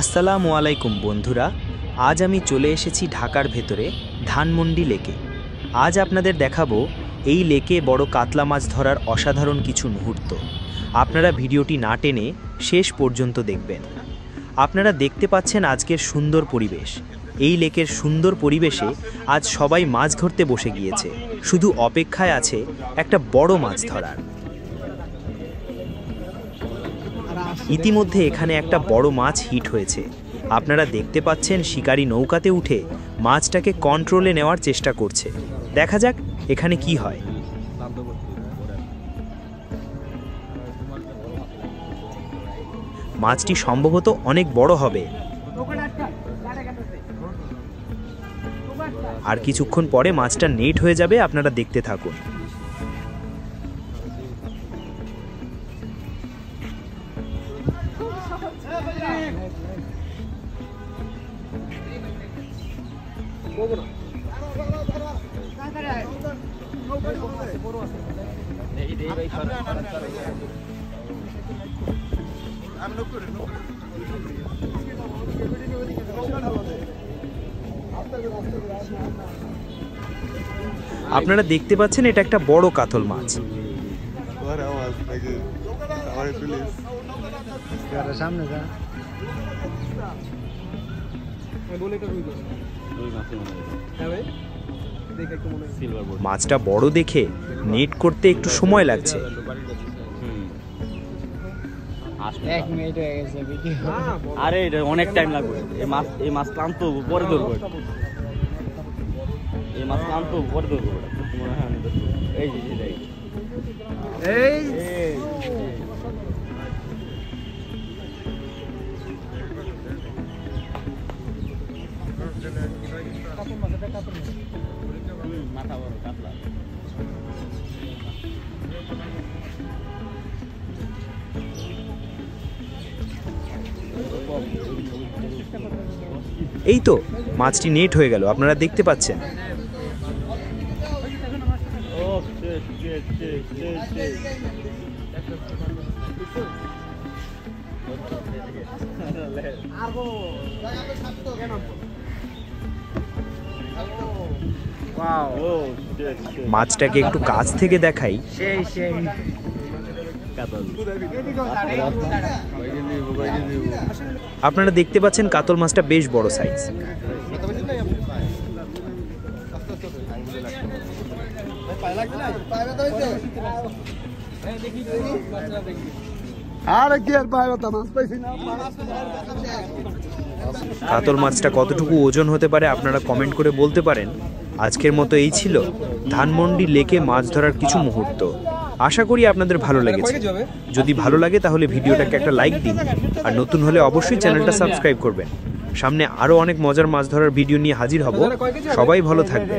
আসসালামু আলাইকুম বন্ধুরা, আজ আমি চলে এসেছি ঢাকার ভেতরে ধানমন্ডি লেকে। আজ আপনাদের দেখাবো এই লেকে বড় কাতলা মাছ ধরার অসাধারণ কিছু মুহূর্ত। আপনারা ভিডিওটি না টেনে শেষ পর্যন্ত দেখবেন। আপনারা দেখতে পাচ্ছেন আজকের সুন্দর পরিবেশ। এই লেকের সুন্দর পরিবেশে আজ সবাই মাছ ধরতে বসে গিয়েছে, শুধু অপেক্ষায় আছে একটা বড় মাছ ধরার। ইতিমধ্যে এখানে একটা বড় মাছ হিট হয়েছে। আপনারা দেখতে পাচ্ছেন শিকারী নৌকাতে উঠে মাছটাকে কন্ট্রোলে নেওয়ার চেষ্টা করছে। দেখা যাক এখানে কি হয়। মাছটি সম্ভবত অনেক বড় হবে। আর কিছুক্ষণ পরে মাছটা নেট হয়ে যাবে, আপনারা দেখতে থাকুন। আপনারা দেখতে পাচ্ছেন এটা একটা বড় কাতল মাছ। মাছটা বড় দেখে নেট করতে একটু সময় লাগছে। আরে এটা অনেক টাইম লাগবে। এই মাছ ক্লান্ত পরে ধরবো, এই মাছ ক্লান্ত পরে ধরবো। এই মাথা বড় কাতলা। এই তো মাছটি নেট হয়ে গেল, আপনারা দেখতে পাচ্ছেন। মাছটাকে একটু কাছ থেকে দেখাই। আপনারা দেখতে পাচ্ছেন কাতল মাছটা বেশ বড় সাইজ। কাতল মাছটা কতটুকু ওজন হতে পারে আপনারা কমেন্ট করে বলতে পারেন। আজকের মতো এই ছিল ধানমন্ডি লেকে মাছ ধরার কিছু মুহূর্ত। আশা করি আপনাদের ভালো লেগেছে। যদি ভালো লাগে তাহলে ভিডিওটাকে একটা লাইক দিন, আর নতুন হলে অবশ্যই চ্যানেলটা সাবস্ক্রাইব করবেন। সামনে আরও অনেক মজার মাছ ধরার ভিডিও নিয়ে হাজির হব। সবাই ভালো থাকবে।